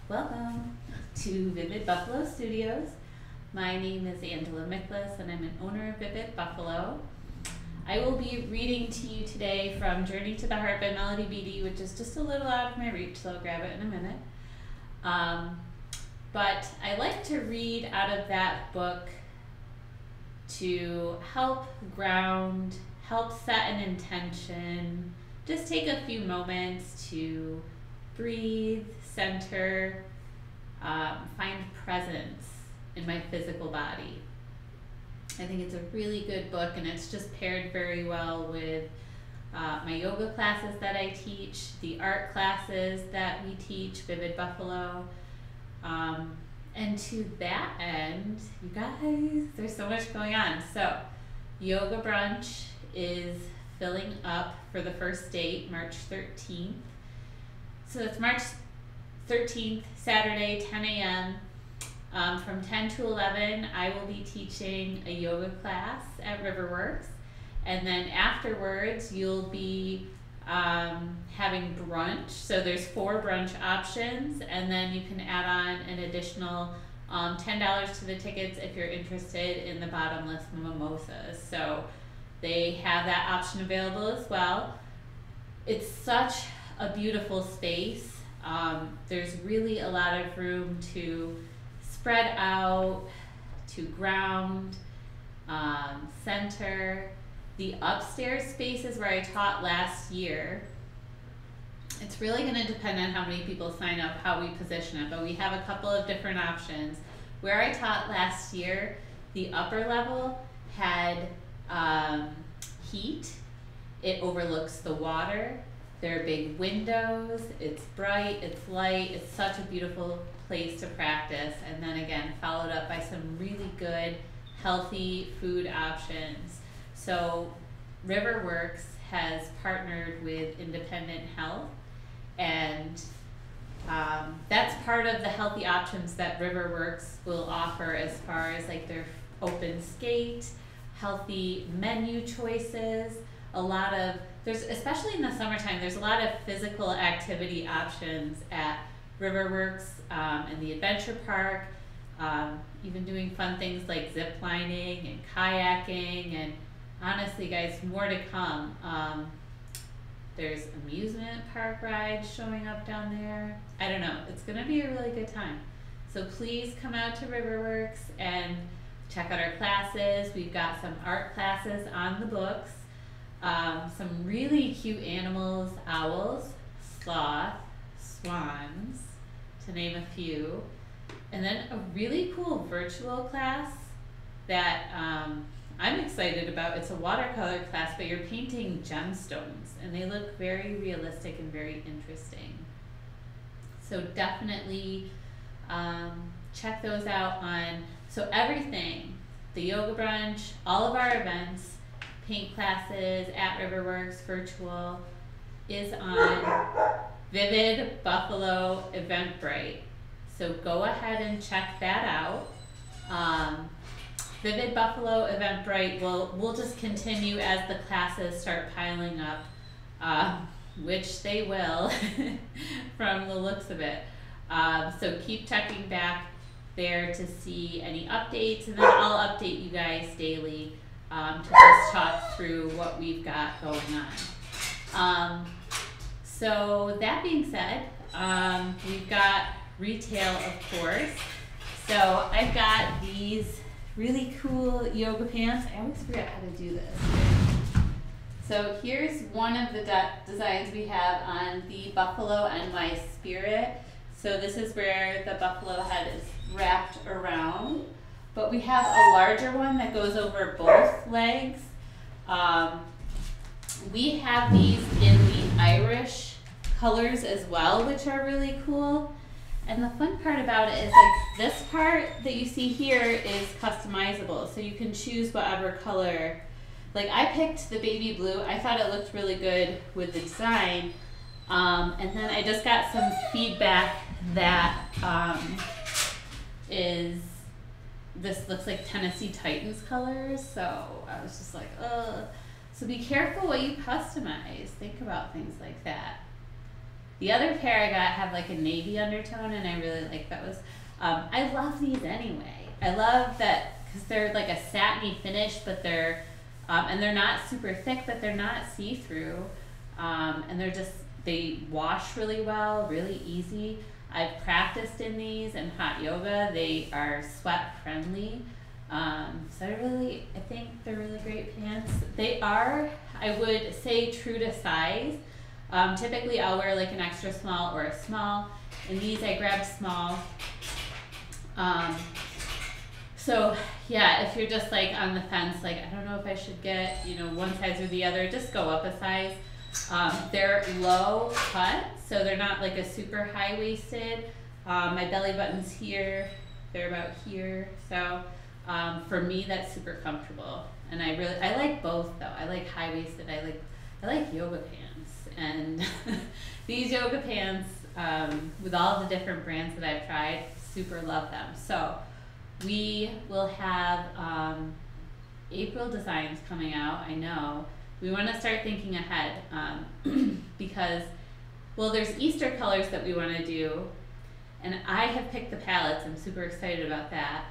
Welcome to Vivid Buffalo Studios. My name is Angela Miklas and I'm an owner of Vivid Buffalo. I will be reading to you today from Journey to the Heart by Melody Beattie, which is just a little out of my reach, so I'll grab it in a minute. But I like to read out of that book to help ground, help set an intention, just take a few moments to breathe, center, find presence in my physical body. I think it's a really good book, and it's just paired very well with my yoga classes that I teach, the art classes that we teach, Vivid Buffalo. And to that end, you guys, there's so much going on. So, yoga brunch is filling up for the first date, March 13th. So it's March 13th, Saturday, 10 a.m. From 10 to 11, I will be teaching a yoga class at Riverworks. And then afterwards, you'll be having brunch. So there's 4 brunch options, and then you can add on an additional $10 to the tickets if you're interested in the bottomless mimosas. So they have that option available as well. It's such a beautiful space. There's really a lot of room to spread out, to ground, center. The upstairs space is where I taught last year. It's really going to depend on how many people sign up, how we position it, but we have a couple of different options. Where I taught last year, the upper level had heat. It overlooks the water. There are big windows. It's bright, it's light. It's such a beautiful place to practice. And then again, followed up by some really good, healthy food options. So Riverworks has partnered with Independent Health, and that's part of the healthy options that Riverworks will offer as far as like their open skate, healthy menu choices, there's, especially in the summertime, there's a lot of physical activity options at Riverworks and the adventure park, even doing fun things like zip lining and kayaking, and honestly guys, more to come. There's amusement park rides showing up down there. I don't know, it's gonna be a really good time. So please come out to Riverworks and check out our classes. We've got some art classes on the books. Some really cute animals, owls, sloth, swans, to name a few. And then a really cool virtual class that I'm excited about. It's a watercolor class, but you're painting gemstones, and they look very realistic and very interesting. So definitely check those out so everything, the yoga brunch, all of our events, paint classes at Riverworks virtual, is on Vivid Buffalo Eventbrite. So go ahead and check that out. Vivid Buffalo Eventbrite will just continue as the classes start piling up, which they will from the looks of it. So keep checking back there to see any updates, and then I'll update you guys daily to just talk through what we've got going on. So that being said, we've got retail, of course. So I've got these really cool yoga pants. I always forget how to do this. So here's one of the designs we have on the buffalo and my spirit. So this is where the buffalo head is wrapped around. But we have a larger one that goes over both legs. We have these in the Irish colors as well, which are really cool. And the fun part about it is like this part that you see here is customizable. So you can choose whatever color. Like I picked the baby blue. I thought it looked really good with the design. And then I just got some feedback that this looks like Tennessee Titans colors, so I was just like, ugh. So be careful what you customize. Think about things like that. The other pair I got have like a navy undertone, and I really like those. I love these anyway. I love that because they're like a satiny finish, but they're and they're not super thick, but they're not see-through, and they wash really well, really easy. I've practiced in these in hot yoga. They are sweat friendly. So I think they're really great pants. They are, I would say, true to size. Typically I'll wear like an extra small or a small. And these I grabbed small. So yeah, if you're just like on the fence, like I don't know if I should get, one size or the other, just go up a size. They're low cut, so they're not like a super high-waisted. My belly button's here, they're about here. So for me, that's super comfortable. And I like both though. I like high-waisted, I like yoga pants. And these yoga pants, with all the different brands that I've tried, super love them. So we will have April designs coming out, I know. We want to start thinking ahead because, well, there's Easter colors that we want to do, and I have picked the palettes. I'm super excited about that.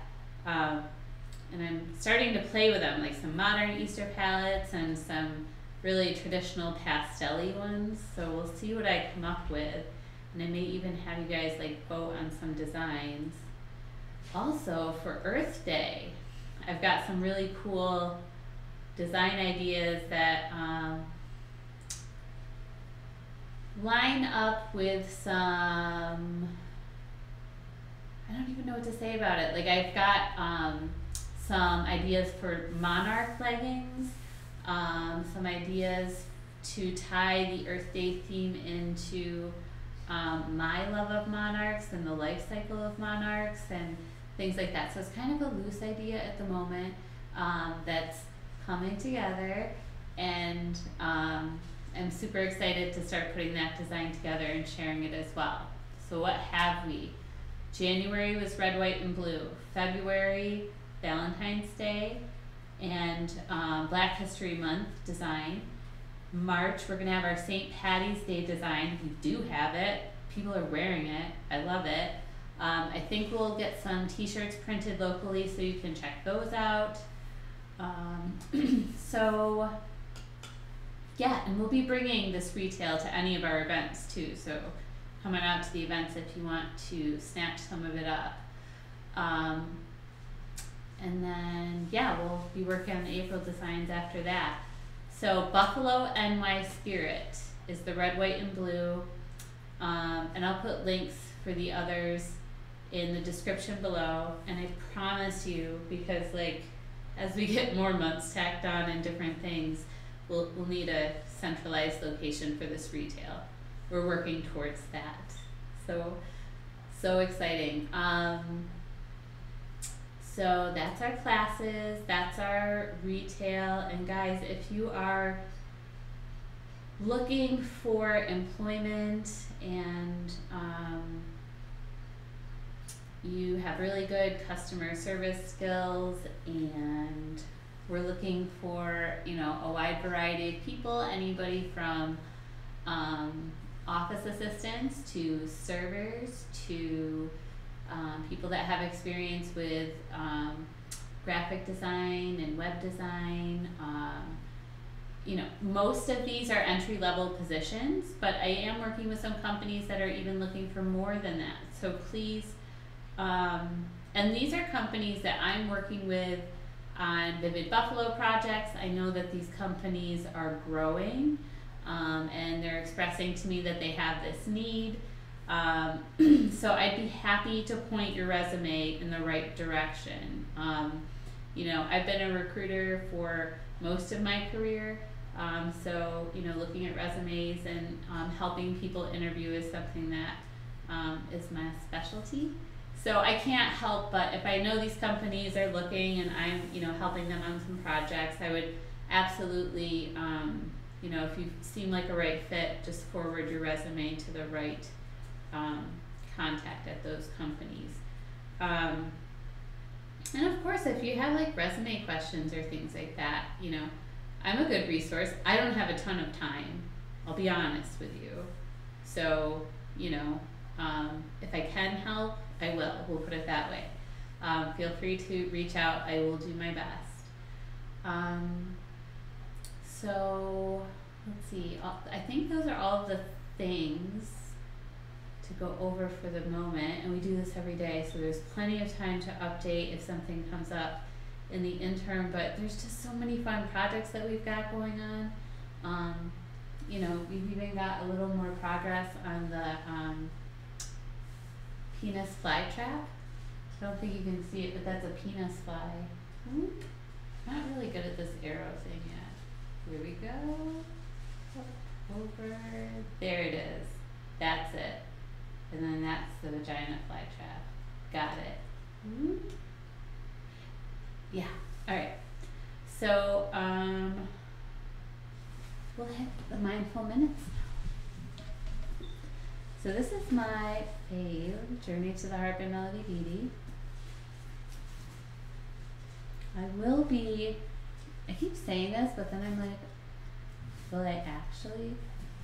And I'm starting to play with them, like some modern Easter palettes and some really traditional pastel-y ones. So we'll see what I come up with, and I may even have you guys like vote on some designs. Also, for Earth Day, I've got some really cool design ideas that line up with some, I don't even know what to say about it. Like I've got some ideas for monarch leggings, some ideas to tie the Earth Day theme into my love of monarchs and the life cycle of monarchs and things like that. So it's kind of a loose idea at the moment that's coming together, and I'm super excited to start putting that design together and sharing it as well. So what have we? January was red, white, and blue. February, Valentine's Day and Black History Month design. March, we're gonna have our St. Patty's Day design. We do have it. People are wearing it. I love it. I think we'll get some t-shirts printed locally, so you can check those out. So yeah, and we'll be bringing this retail to any of our events too, so coming out to the events if you want to snatch some of it up. And then yeah, we'll be working on the April designs after that. So Buffalo NY Spirit is the red, white, and blue, and I'll put links for the others in the description below. And I promise you, because like as we get more months tacked on and different things, we'll need a centralized location for this retail. We're working towards that. So exciting. So that's our classes, that's our retail. And guys, if you are looking for employment and you have really good customer service skills, and we're looking for, a wide variety of people, anybody from office assistants to servers to people that have experience with graphic design and web design. Most of these are entry-level positions, but I am working with some companies that are even looking for more than that. So please, and these are companies that I'm working with on Vivid Buffalo projects. I know that these companies are growing, and they're expressing to me that they have this need. So I'd be happy to point your resume in the right direction. I've been a recruiter for most of my career, so looking at resumes and helping people interview is something that is my specialty. So I can't help but, if I know these companies are looking and I'm helping them on some projects, I would absolutely if you seem like a right fit, just forward your resume to the right contact at those companies. And of course, if you have like resume questions or things like that, I'm a good resource. I don't have a ton of time, I'll be honest with you. So, you know, if I can help, I will. We'll put it that way. Feel free to reach out. I will do my best. So, let's see. I think those are all of the things to go over for the moment. And we do this every day, so there's plenty of time to update if something comes up in the interim. But there's just so many fun projects that we've got going on. You know, we've even got a little more progress on the penis fly trap. I don't think you can see it, but that's a penis fly. Not really good at this arrow thing yet. Here we go. Over. There it is. That's it. And then that's the vagina fly trap. Got it. Yeah. All right. So, we'll hit the mindful minutes now. So this is my fave, Journey to the Heart by Melody Beattie. I keep saying this, but then I'm like, will I actually?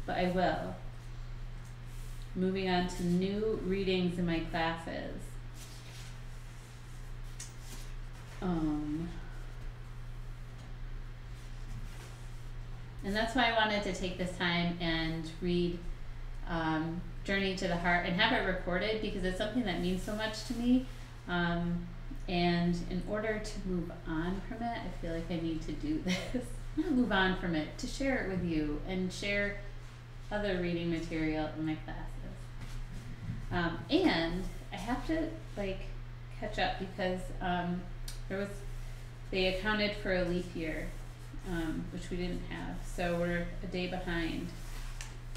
But I will. Moving on to new readings in my classes. And that's why I wanted to take this time and read Journey to the Heart and have it recorded, because it's something that means so much to me. And in order to move on from it, I feel like I need to do this. Not move on from it, to share it with you and share other reading material in my classes. And I have to catch up because they accounted for a leap year, which we didn't have, so we're a day behind.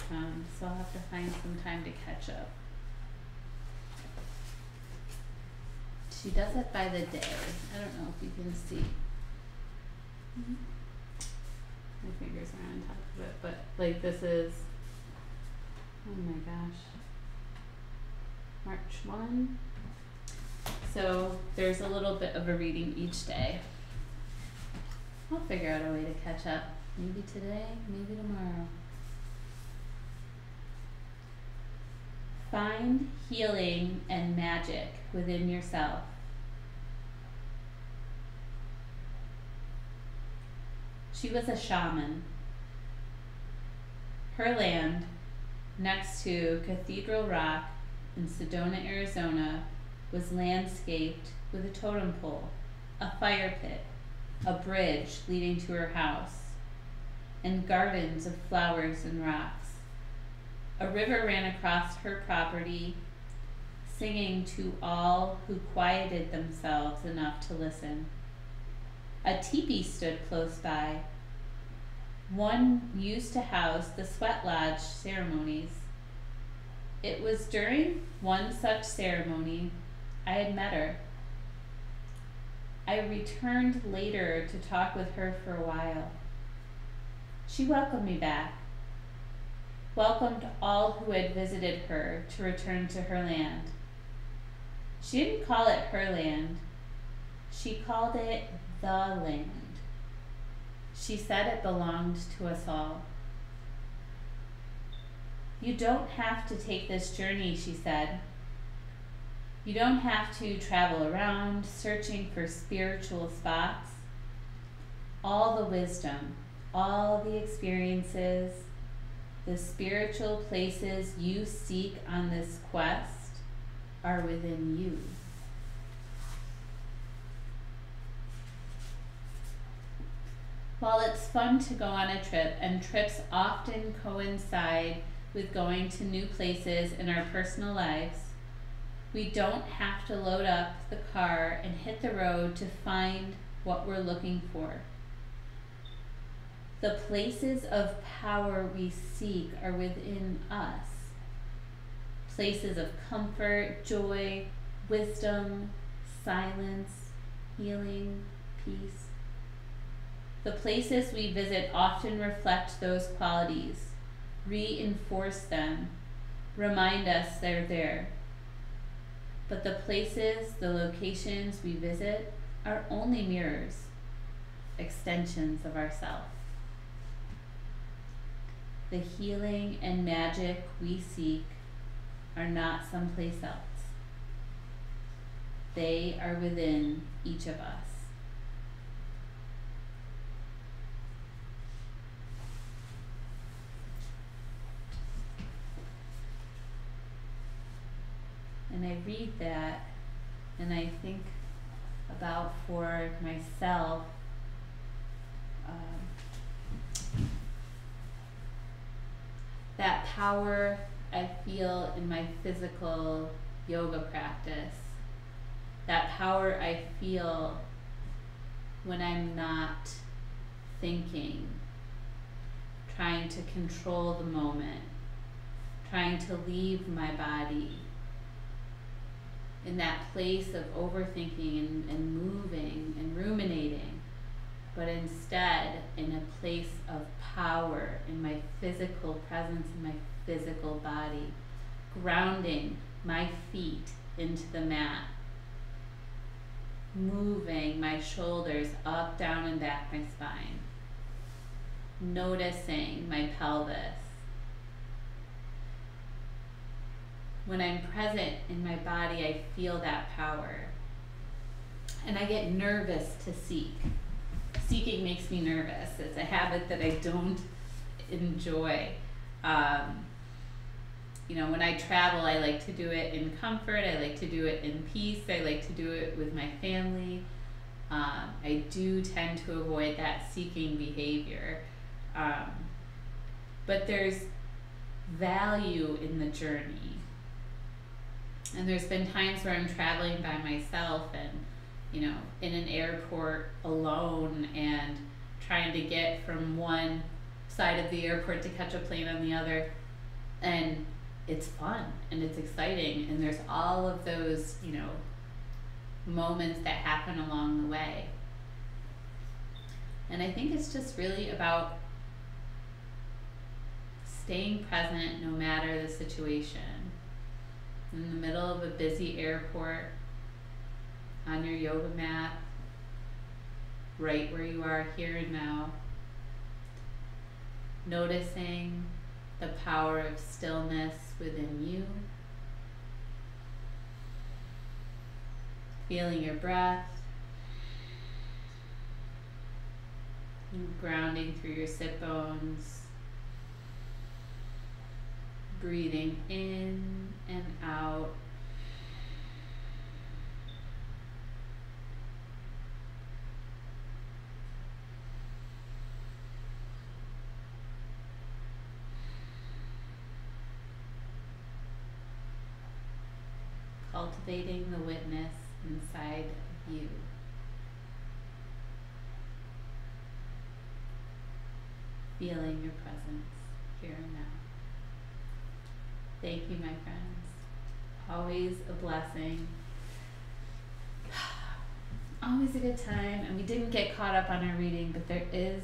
So I'll have to find some time to catch up. She does it by the day. I don't know if you can see. My fingers are on top of it, but this is, oh my gosh, March 1. So there's a little bit of a reading each day. I'll figure out a way to catch up. Maybe today, maybe tomorrow. Find healing and magic within yourself. She was a shaman. Her land, next to Cathedral Rock in Sedona, Arizona, was landscaped with a totem pole, a fire pit, a bridge leading to her house, and gardens of flowers and rocks. A river ran across her property, singing to all who quieted themselves enough to listen. A teepee stood close by, one used to house the sweat lodge ceremonies. It was during one such ceremony I had met her. I returned later to talk with her for a while. She welcomed me back, welcomed all who had visited her to return to her land. She didn't call it her land. She called it the land. She said it belonged to us all. You don't have to take this journey, she said. You don't have to travel around searching for spiritual spots. All the wisdom, all the experiences, the spiritual places you seek on this quest are within you. While it's fun to go on a trip, and trips often coincide with going to new places in our personal lives, we don't have to load up the car and hit the road to find what we're looking for. The places of power we seek are within us. Places of comfort, joy, wisdom, silence, healing, peace. The places we visit often reflect those qualities, reinforce them, remind us they're there. But the places, the locations we visit are only mirrors, extensions of ourselves. The healing and magic we seek are not someplace else. They are within each of us. And I read that and I think about for myself, that power I feel in my physical yoga practice, that power I feel when I'm not thinking, trying to control the moment, trying to leave my body in that place of overthinking and moving and ruminating, but instead in a place of power in my physical presence, in my physical body, grounding my feet into the mat, moving my shoulders up, down, and back my spine, noticing my pelvis. When I'm present in my body, I feel that power. And I get nervous to seek. Seeking makes me nervous. It's a habit that I don't enjoy. When I travel, I like to do it in comfort. I like to do it in peace. I like to do it with my family. I do tend to avoid that seeking behavior. But there's value in the journey. And there's been times where I'm traveling by myself and, in an airport alone and trying to get from one side of the airport to catch a plane on the other. And it's fun and it's exciting. And there's all of those, moments that happen along the way. And I think it's just really about staying present no matter the situation. In the middle of a busy airport, on your yoga mat, right where you are here and now, noticing the power of stillness within you, feeling your breath, grounding through your sit bones, breathing in and out. Cultivating the witness inside of you. Feeling your presence here and now. Thank you, my friends. Always a blessing. Always a good time. And we didn't get caught up on our reading, but there is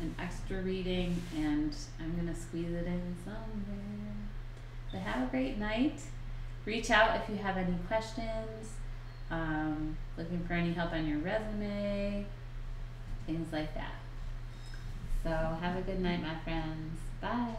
an extra reading, and I'm going to squeeze it in somewhere. But have a great night. Reach out if you have any questions, looking for any help on your resume, things like that. So have a good night, my friends. Bye.